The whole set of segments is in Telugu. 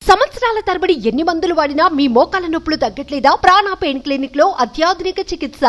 సంవత్సరాల తరబడి ఎన్ని మందులు వాడినా మీ మోకాల నొప్పులు తగ్గట్లేదా? ప్రాణ పెయిన్ క్లినిక్ లో అత్యాధునిక చికిత్స.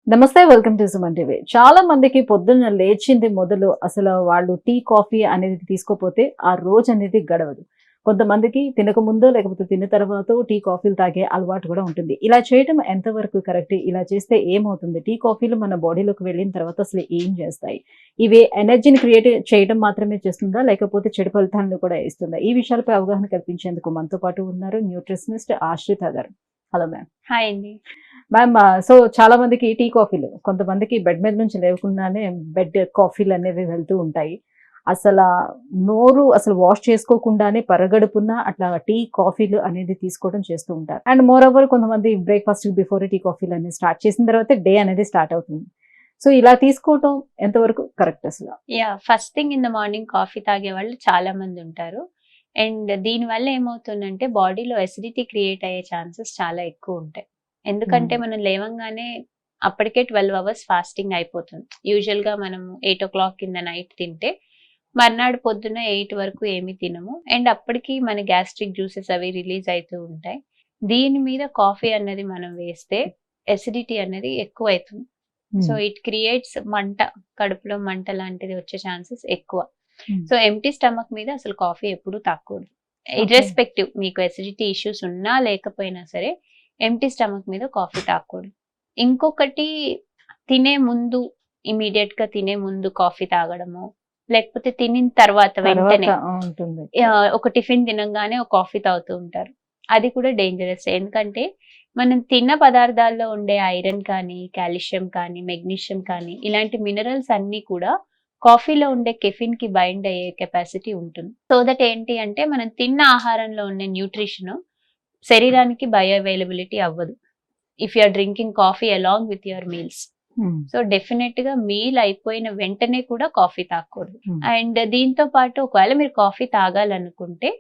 నమస్తే, వెల్కమ్ టు సుమన్ టీవీ. చాలా మందికి పొద్దున్న లేచింది మొదలు అసలు వాళ్ళు టీ కాఫీ అనేది తీసుకోపోతే ఆ రోజు అనేది గడవదు. కొంతమందికి తినక ముందో లేకపోతే తిన్న తర్వాత టీ కాఫీలు తాగే అలవాటు కూడా ఉంటుంది. ఇలా చేయడం ఎంతవరకు కరెక్ట్? ఇలా చేస్తే ఏమవుతుంది? టీ కాఫీలు మన బాడీలోకి వెళ్ళిన తర్వాత అసలు ఏం చేస్తాయి? ఇవి ఎనర్జీని క్రియేట్ చేయడం మాత్రమే చేస్తుందా, లేకపోతే చెడు ఫలితాలను కూడా ఇస్తుందా? ఈ విషయాలపై అవగాహన కల్పించేందుకు మనతో పాటు ఉన్నారు న్యూట్రిషనిస్ట్ ఆశ్రిత గారు. Hello ma'am. హాయ్ అండి. మ్యామ్, సో చాలా మందికి టీ కాఫీలు, కొంతమందికి బెడ్ మీద నుంచి లేవకుండానే బెడ్ కాఫీలు అనేవి వెళ్తూ ఉంటాయి. అసలు నోరు అసలు వాష్ చేసుకోకుండానే పరగడుపున అట్లా టీ కాఫీలు అనేది తీసుకోవడం చేస్తూ ఉంటారు. అండ్ మోర్ ఓవర్ కొంతమంది బ్రేక్ఫాస్ట్ బిఫోర్ టీ కాఫీలు అనేది స్టార్ట్ చేసిన తర్వాత డే అనేది స్టార్ట్ అవుతుంది. సో ఇలా తీసుకోవటం ఎంతవరకు కరెక్ట్ అసలు? First thing in the morning coffee తాగే వాళ్ళు చాలా మంది ఉంటారు. అండ్ దీనివల్ల ఏమవుతుందంటే బాడీలో ఎసిడిటీ క్రియేట్ అయ్యే ఛాన్సెస్ చాలా ఎక్కువ ఉంటాయి. ఎందుకంటే మనం లేవంగానే అప్పటికే 12 అవర్స్ ఫాస్టింగ్ అయిపోతుంది. యూజువల్ గా మనం 8 o'clock కింద నైట్ తింటే మర్నాడు పొద్దున్న 8 వరకు ఏమి తినము. అండ్ అప్పటికి మన గ్యాస్ట్రిక్ జ్యూసెస్ అవి రిలీజ్ అవుతూ ఉంటాయి. దీని మీద కాఫీ అన్నది మనం వేస్తే ఎసిడిటీ అనేది ఎక్కువ అవుతుంది. సో ఇట్ క్రియేట్స్ మంట, కడుపులో మంట లాంటిది వచ్చే ఛాన్సెస్ ఎక్కువ. సో ఎంప్టీ స్టమక్ మీద అసలు కాఫీ ఎప్పుడు తాగకూడదు. ఇర్రెస్పెక్టివ్ మీకు ఎసిడిటీ ఇష్యూస్ ఉన్నా లేకపోయినా సరే ఎంప్టీ స్టమక్ మీద కాఫీ తాగకూడదు. ఇంకొకటి, తినే ముందు ఇమీడియట్ గా తినే ముందు కాఫీ తాగడము, లేకపోతే తినిన తర్వాత వెంటనే ఒక టిఫిన్ తినంగానే ఒక కాఫీ తాగుతూ ఉంటారు. అది కూడా డేంజరస్. ఎందుకంటే మనం తిన్న పదార్థాల్లో ఉండే ఐరన్ కానీ, కాల్షియం కానీ, మెగ్నీషియం కానీ ఇలాంటి మినరల్స్ అన్ని కూడా కాఫీలో ఉండే కెఫిన్ కి బైండ్ అయ్యే కెపాసిటీ ఉంటుంది. సో దట్ ఏంటి అంటే మనం తిన్న ఆహారంలో ఉండే న్యూట్రిషన్ శరీరానికి బయో అవైలబిలిటీ అవ్వదు if you are drinking coffee along with your meals. So definite గా మీల్ అయిపోయిన వెంటనే కూడా కాఫీ తాగకూడదు. అండ్ దీంతో పాటు ఒకవేళ మీరు కాఫీ తాగాలనుకుంటే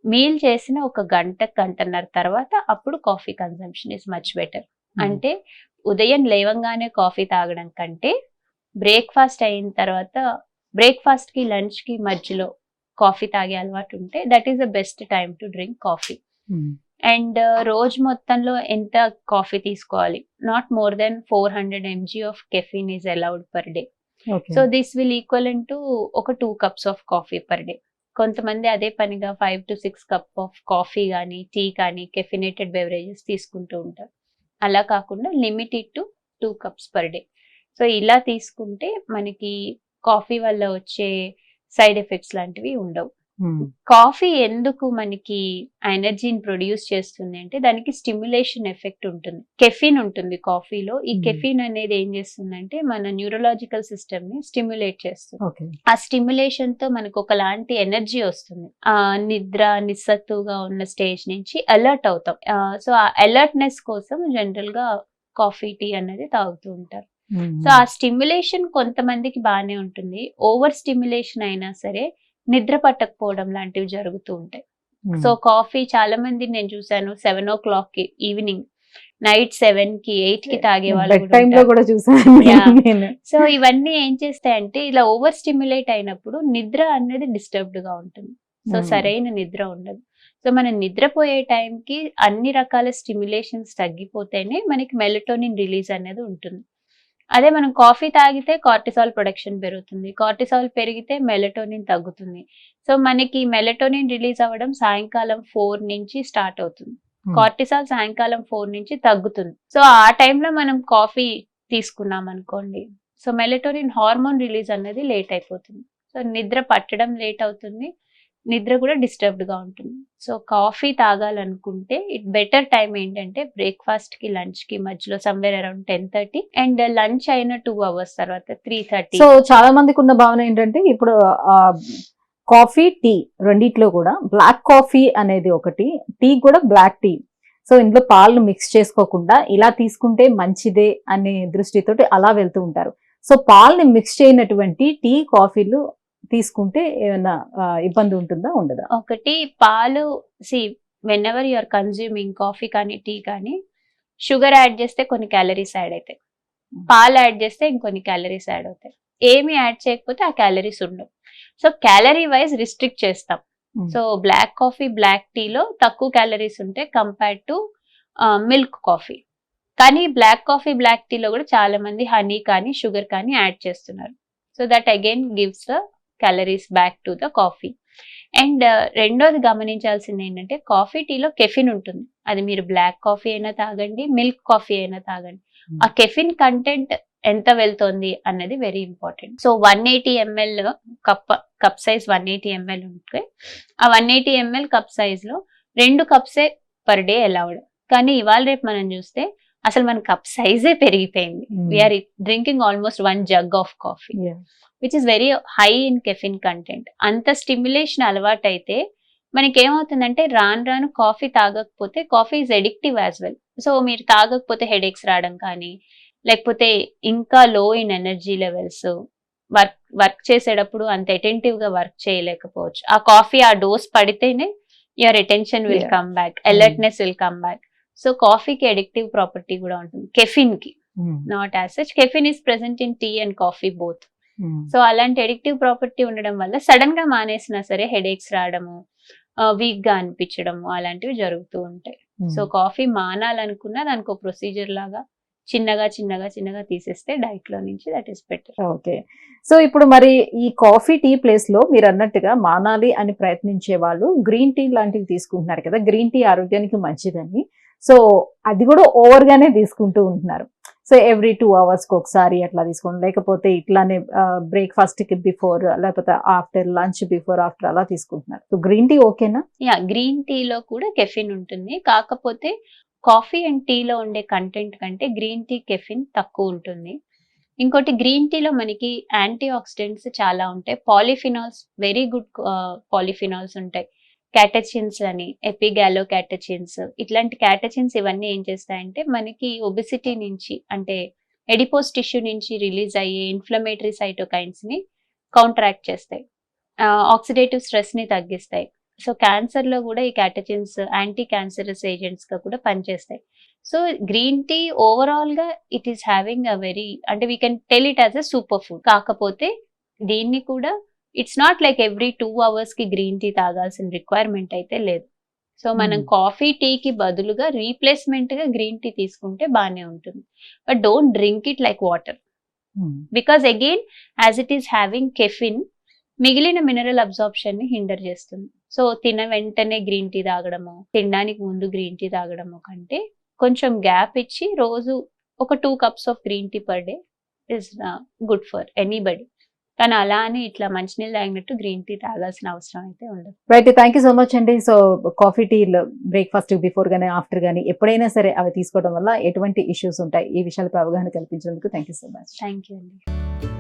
మీల్ చేసిన ఒక గంటన్నర తర్వాత అప్పుడు coffee consumption is much better. అంటే ఉదయం లేవంగానే కాఫీ తాగడం కంటే బ్రేక్ఫాస్ట్ అయిన తర్వాత, బ్రేక్ఫాస్ట్ కి లంచ్ కి మధ్యలో కాఫీ తాగే అలవాటు ఉంటే that is the best time to drink coffee. And రోజు మొత్తంలో ఎంత కాఫీ తీసుకోవాలి? Not more than 400 mg of caffeine is allowed per day. So this will equal to ఒక 2 cups of coffee per day. కొంతమంది అదే పనిగా 5 to 6 cups ఆఫ్ కాఫీ కానీ, టీ కానీ, కెఫినేటెడ్ బెవరేజెస్ తీసుకుంటూ ఉంటారు. అలా కాకుండా limited to 2 cups per day. So ఇలా తీసుకుంటే మనకి కాఫీ వల్ల వచ్చే సైడ్ ఎఫెక్ట్స్ లాంటివి ఉండవు. కాఫీ ఎందుకు మనకి ఎనర్జీని ప్రొడ్యూస్ చేస్తుంది అంటే దానికి స్టిమ్యులేషన్ ఎఫెక్ట్ ఉంటుంది. కెఫిన్ ఉంటుంది కాఫీలో. ఈ కెఫిన్ అనేది ఏం చేస్తుందంటే మన న్యూరలాజికల్ సిస్టమ్ ని స్టిమ్యులేట్ చేస్తుంది. ఆ స్టిమ్యులేషన్ తో మనకు ఒకలాంటి ఎనర్జీ వస్తుంది. నిస్సత్తుగా ఉన్న స్టేజ్ నుంచి అలర్ట్ అవుతాం. సో ఆ అలర్ట్నెస్ కోసం జనరల్ గా కాఫీ, టీ అనేది తాగుతూ ఉంటారు. సో ఆ స్టిమ్యులేషన్ కొంతమందికి బాగానే ఉంటుంది. ఓవర్ స్టిమ్యులేషన్ అయినా సరే నిద్ర పట్టకపోవడం లాంటివి జరుగుతూ ఉంటాయి. సో కాఫీ చాలా మంది నేను చూసాను 7 o'clock కి, ఈవినింగ్ నైట్ 7 కి 8 కి తాగే వాళ్ళు. సో ఇవన్నీ ఏం చేస్తాయంటే ఇలా ఓవర్ స్టిమ్యులేట్ అయినప్పుడు నిద్ర అనేది డిస్టర్బ్డ్ గా ఉంటుంది. సో సరైన నిద్ర ఉండదు. సో మనం నిద్రపోయే టైంకి అన్ని రకాల స్టిమ్యులేషన్స్ తగ్గిపోతేనే మనకి మెలటోనిన్ రిలీజ్ అనేది ఉంటుంది. అదే మనం కాఫీ తాగితే కార్టిసాల్ ప్రొడక్షన్ పెరుగుతుంది. కార్టిసాల్ పెరిగితే మెలటోనిన్ తగ్గుతుంది. సో మనకి మెలటోనిన్ రిలీజ్ అవ్వడం సాయంకాలం 4 నుంచి స్టార్ట్ అవుతుంది. కార్టిసాల్ సాయంకాలం 4 నుంచి తగ్గుతుంది. సో ఆ టైంలో మనం కాఫీ తీసుకున్నాం అనుకోండి, సో మెలటోనిన్ హార్మోన్ రిలీజ్ అనేది లేట్ అయిపోతుంది. సో నిద్ర పట్టడం లేట్ అవుతుంది, నిద్ర కూడా డిస్టర్బ్డ్ గా ఉంటుంది. సో కాఫీ తాగాలనుకుంటే ఇట్ బెటర్ టైం ఏంటంటే బ్రేక్ఫాస్ట్ కి, లంచ్ కి మధ్యలో సమ్వేర్ అరౌండ్ 10:30 అండ్ లంచ్ అయిన 2 hours తర్వాత 3:30. సో చాలా మందికి ఉన్న భావన ఏంటంటే ఇప్పుడు కాఫీ, టీ రెండిట్లో కూడా బ్లాక్ కాఫీ అనేది ఒకటి, టీ కూడా బ్లాక్ టీ. సో ఇందులో పాలు మిక్స్ చేసుకోకుండా ఇలా తీసుకుంటే మంచిదే అనే దృష్టితోటి అలా వెళ్తూ ఉంటారు. సో పాలని మిక్స్ చేయనటువంటి టీ, కాఫీలు తీసుకుంటే ఏమైనా ఇబ్బంది ఉంటుందా, ఉండదా? ఒకటి, పాలు whenever you are consuming coffee కానీ, టీ కానీ, షుగర్ యాడ్ చేస్తే కొన్ని క్యాలరీస్ యాడ్ అవుతాయి, పాలు యాడ్ చేస్తే ఇంకొన్ని క్యాలరీస్ యాడ్ అవుతాయి. ఏమి యాడ్ చేయకపోతే ఆ క్యాలరీస్ ఉండవు. సో క్యాలరీ వైజ్ రిస్ట్రిక్ట్ చేస్తాం. Hmm. So black coffee, black టీలో తక్కువ క్యాలరీస్ ఉంటాయి కంపేర్ టు మిల్క్ కాఫీ. కానీ బ్లాక్ కాఫీ, బ్లాక్ టీలో కూడా చాలా మంది హనీ కానీ షుగర్ కానీ యాడ్ చేస్తున్నారు. So that again gives the calories back to the coffee. And రెండోది గమనించాల్సింది ఏంటంటే కాఫీ టీలో కెఫిన్ ఉంటుంది. అది మీరు బ్లాక్ కాఫీ అయినా తాగండి, మిల్క్ కాఫీ అయినా తాగండి. ఆ కెఫిన్ కంటెంట్ ఎంత వెళ్తోంది అన్నది very important. So 180 ml cup size 180 ml ఉంటే ఆ 180 ml కప్ సైజ్ లో 2 కప్సే పర్ డే అలౌడ్. కానీ ఇవాళ రేపు మనం చూస్తే అసలు మన కప్ సైజే పెరిగిపోయింది. We are drinking almost 1 jug of coffee, which is very high in caffeine content. అంత స్టిమ్యులేషన్ అలవాటు అయితే మనకి ఏమవుతుందంటే రాను రాను కాఫీ తాగకపోతే coffee is addictive as well. So మీరు తాగకపోతే హెడేక్స్ రావడం కానీ, లేకపోతే ఇంకా లో ఇన్ ఎనర్జీ లెవెల్స్, వర్క్ చేసేటప్పుడు అంత అటెంటివ్ గా వర్క్ చేయలేకపోవచ్చు. ఆ కాఫీ ఆ డోస్ పడితేనే your attention will come back, alertness will come back. So కాఫీకి అడిక్టివ్ ప్రాపర్టీ కూడా ఉంటుంది, కెఫిన్ కి not as such. Caffeine is present in tea and coffee both. So అలాంటి అడిక్టివ్ ప్రాపర్టీ ఉండడం వల్ల సడన్ గా మానేసినా సరే హెడేక్స్ రావడము, వీక్ గా అనిపించడము అలాంటివి జరుగుతూ ఉంటాయి. సో కాఫీ మానాలనుకున్నా దానికి ఒక ప్రొసీజర్ లాగా చిన్నగా చిన్నగా చిన్నగా తీసేస్తే డైట్ లో నుంచి that is better. Okay. So ఇప్పుడు మరి ఈ కాఫీ టీ ప్లేస్ లో మీరు అన్నట్టుగా మానాలి అని ప్రయత్నించే వాళ్ళు గ్రీన్ టీ లాంటివి తీసుకుంటున్నారు కదా, గ్రీన్ టీ ఆరోగ్యానికి మంచిదని. సో అది కూడా ఓవర్ గానే తీసుకుంటూ ఉంటున్నారు. సో ఎవ్రీ 2 hours ఒకసారి అట్లా తీసుకోండి, లేకపోతే ఇట్లానే బ్రేక్ఫాస్ట్ కి బిఫోర్, లేకపోతే ఆఫ్టర్ లంచ్, బిఫోర్ ఆఫ్టర్ అలా తీసుకుంటున్నారు. సో గ్రీన్ టీ ఓకేనా? యా, గ్రీన్ టీలో కూడా కెఫిన్ ఉంటుంది. కాకపోతే కాఫీ అండ్ టీలో ఉండే కంటెంట్ కంటే గ్రీన్ టీ కెఫిన్ తక్కువ ఉంటుంది. ఇంకోటి గ్రీన్ టీలో మనకి యాంటీ ఆక్సిడెంట్స్ చాలా ఉంటాయి. పాలిఫినాల్స్, వెరీ గుడ్ పాలిఫినాల్స్ ఉంటాయి. క్యాటచిన్స్ అని, ఎపిగాలో క్యాటచిన్స్, ఇట్లాంటి క్యాటచిన్స్ ఇవన్నీ ఏం చేస్తాయంటే మనకి ఒబిసిటీ నుంచి అంటే ఎడిపోస్ టిష్యూ నుంచి రిలీజ్ అయ్యే ఇన్ఫ్లమేటరీ సైటోకైన్స్ ని కౌంటరాక్ట్ చేస్తాయి, ఆక్సిడేటివ్ స్ట్రెస్ ని తగ్గిస్తాయి. సో క్యాన్సర్ లో కూడా ఈ క్యాటచిన్స్ యాంటీ క్యాన్సరస్ ఏజెంట్స్ గా కూడా పనిచేస్తాయి. సో గ్రీన్ టీ ఓవరాల్ గా it is having a very, అంటే we can tell it as a super food. కాకపోతే దీన్ని కూడా it's not like every 2 hours కి గ్రీన్ టీ తాగాల్సిన రిక్వైర్మెంట్ అయితే లేదు. సో మనం కాఫీ టీకి బదులుగా రీప్లేస్మెంట్ గా గ్రీన్ టీ తీసుకుంటే బాగానే ఉంటుంది. But don't drink it like water, because again as it is having caffeine మిగిలిన మినరల్ అబ్జార్ప్షన్ ని హిండర్ చేస్తుంది. సో తిన వెంటనే గ్రీన్ టీ తాగడము, తినడానికి ముందు గ్రీన్ టీ తాగడము కంటే కొంచెం గ్యాప్ ఇచ్చి రోజు ఒక 2 cups of green tea per day is good for anybody. కానీ అలా అని ఇట్లా మంచినీళ్ళు తాగినట్టు గ్రీన్ టీ తాగాల్సిన అవసరం అయితే ఉండదు. Right, thank you so much అండి. So coffee tea breakfast before గానీ ఆఫ్టర్ గానీ ఎప్పుడైనా సరే అవి తీసుకోవడం వల్ల ఎటువంటి ఇష్యూస్ ఉంటాయి, ఈ విషయాలపై అవగాహన కల్పించినందుకు thank you so much. Thank you అండి.